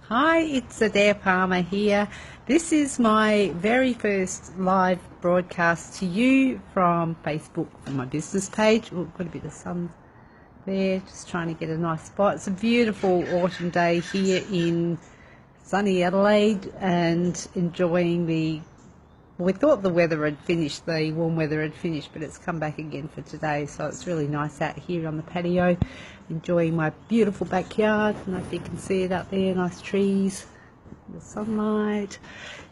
Hi, it's Adair Palmer here. This is my very first live broadcast to you from Facebook on my business page. Oh, got a bit of sun there, just trying to get a nice spot. It's a beautiful autumn day here in sunny Adelaide and enjoying we thought the weather had finished, the warm weather had finished, but it's come back again for today, so it's really nice out here on the patio, enjoying my beautiful backyard. I don't know if you can see it up there, nice trees, the sunlight.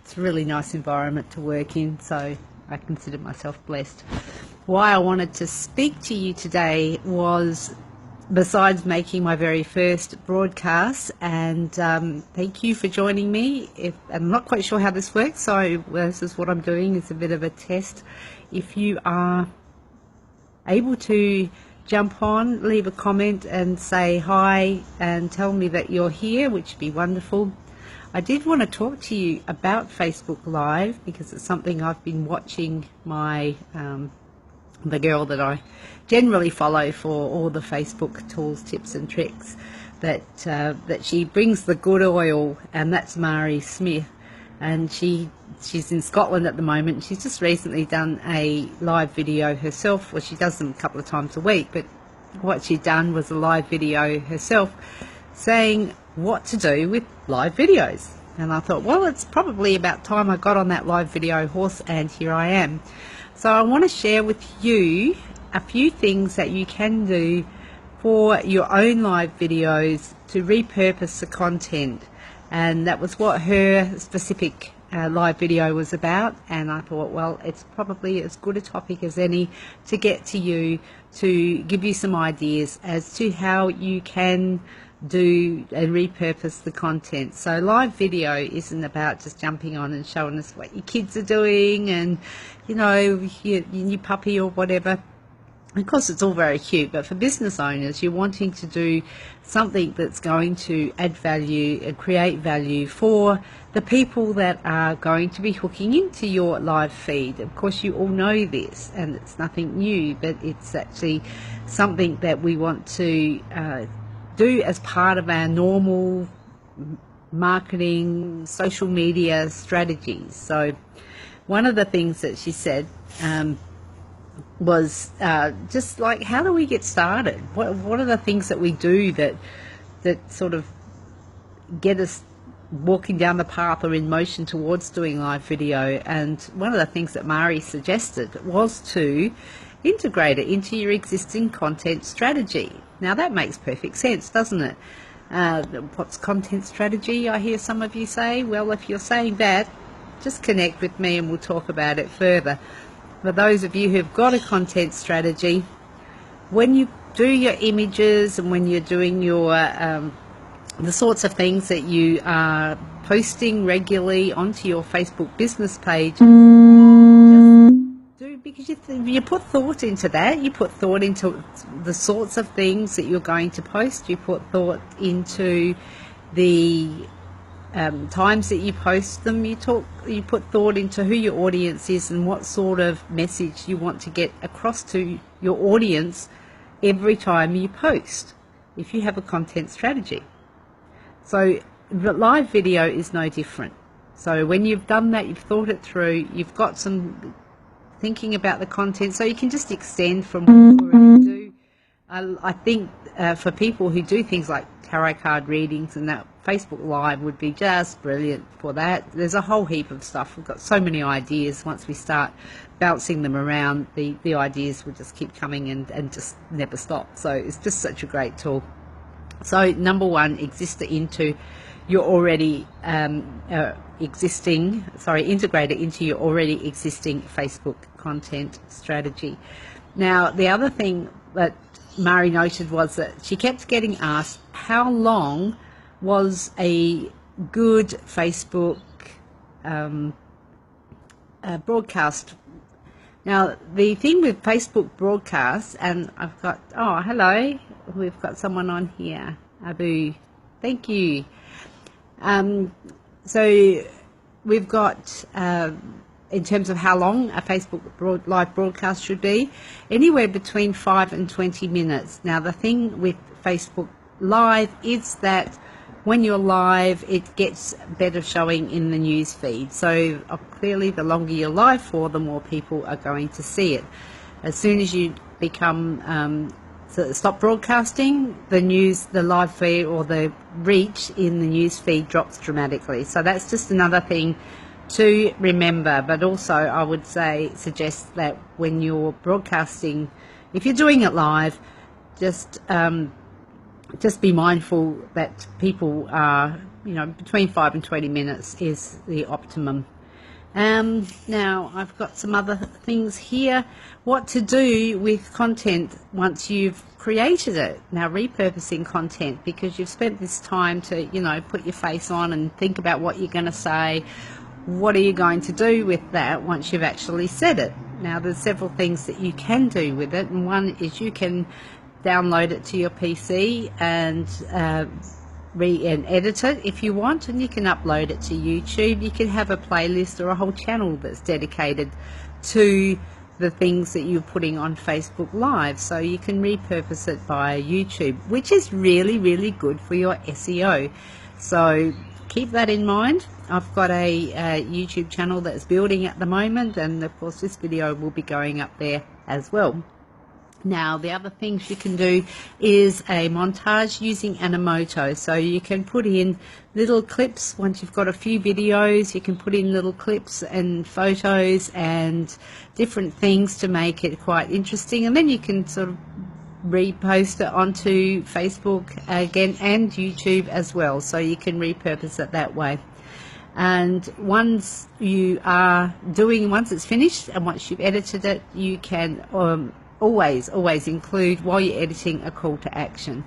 It's a really nice environment to work in, so I consider myself blessed. Why I wanted to speak to you today was, besides making my very first broadcast, and thank you for joining me. I'm not quite sure how this works, so this is what I'm doing. It's a bit of a test. If you are able to jump on, leave a comment and say hi and tell me that you're here, which would be wonderful. I did want to talk to you about Facebook Live because it's something I've been watching the girl that I generally follow for all the Facebook tools, tips and tricks, that she brings the good oil, and that's Mari Smith, and she's in Scotland at the moment. She's just recently done a live video herself. Well, she does them a couple of times a week, but what she'd done was a live video herself saying what to do with live videos. And I thought, well, it's probably about time I got on that live video horse, and here I am. So I want to share with you a few things that you can do for your own live videos to repurpose the content. And that was what her specific live video was about. And I thought, well, it's probably as good a topic as any to get to you, to give you some ideas as to how you can do and repurpose the content. So live video isn't about just jumping on and showing us what your kids are doing and, you know, your new puppy or whatever. Of course, it's all very cute, but for business owners, you're wanting to do something that's going to add value and create value for the people that are going to be hooking into your live feed. Of course, you all know this, and it's nothing new, but it's actually something that we want to do as part of our normal marketing, social media strategies. So one of the things that she said was just like, how do we get started? What are the things that we do that sort of get us walking down the path or in motion towards doing live video? And one of the things that Mari suggested was to integrate it into your existing content strategy. Now that makes perfect sense, doesn't it? What's content strategy, I hear some of you say? Well, if you're saying that, just connect with me and we'll talk about it further. For those of you who've got a content strategy, when you do your images and when you're doing your the sorts of things that you are posting regularly onto your Facebook business page, because you put thought into that. You put thought into the sorts of things that you're going to post. You put thought into the times that you post them. You put thought into who your audience is and what sort of message you want to get across to your audience every time you post, if you have a content strategy. So the live video is no different. So when you've done that, you've thought it through, you've got some thinking about the content, so you can just extend from what you already do. I think for people who do things like tarot card readings and that, Facebook Live would be just brilliant for that. There's a whole heap of stuff. We've got so many ideas. Once we start bouncing them around, the ideas will just keep coming and just never stop. So it's just such a great tool. So number one, integrate it into your already existing Facebook content strategy. Now, the other thing that Mari noted was that she kept getting asked how long was a good Facebook broadcast. Now, the thing with Facebook broadcasts, and I've got, oh, hello, we've got someone on here, Abu, thank you. So we've got, in terms of how long a Facebook live broadcast should be, anywhere between 5 and 20 minutes. Now, the thing with Facebook Live is that when you're live, it gets better showing in the news feed. So clearly the longer you're live for, the more people are going to see it. As soon as you become stop broadcasting, the live feed or the reach in the news feed drops dramatically. So that's just another thing to remember. But also I would suggest that when you're broadcasting, if you're doing it live, just be mindful that people are, between 5 and 20 minutes is the optimum. Now I've got some other things here. What to do with content once you've created it. Now, repurposing content, because you've spent this time to, put your face on and think about what you're going to say. What are you going to do with that once you've actually said it? Now, there's several things that you can do with it, and one is you can download it to your PC and edit it if you want, and you can upload it to YouTube. You can have a playlist or a whole channel that's dedicated to the things that you're putting on Facebook Live, so you can repurpose it via YouTube, which is really, really good for your SEO. So keep that in mind. I've got a YouTube channel that's building at the moment, and of course this video will be going up there as well. Now, the other things you can do is a montage using Animoto. So you can put in little clips. Once you've got a few videos, you can put in little clips and photos and different things to make it quite interesting. And then you can sort of repost it onto Facebook again and YouTube as well. So you can repurpose it that way. And once it's finished and once you've edited it, you can always include, while you're editing, a call to action,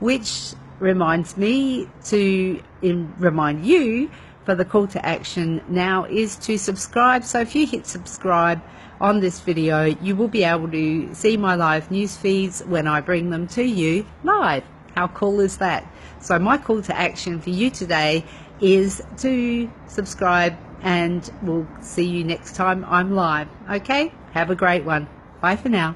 which reminds me to remind you for the call to action now is to subscribe. So if you hit subscribe on this video, you will be able to see my live news feeds when I bring them to you live. How cool is that? So my call to action for you today is to subscribe, and we'll see you next time I'm live. Okay, have a great one. Bye for now.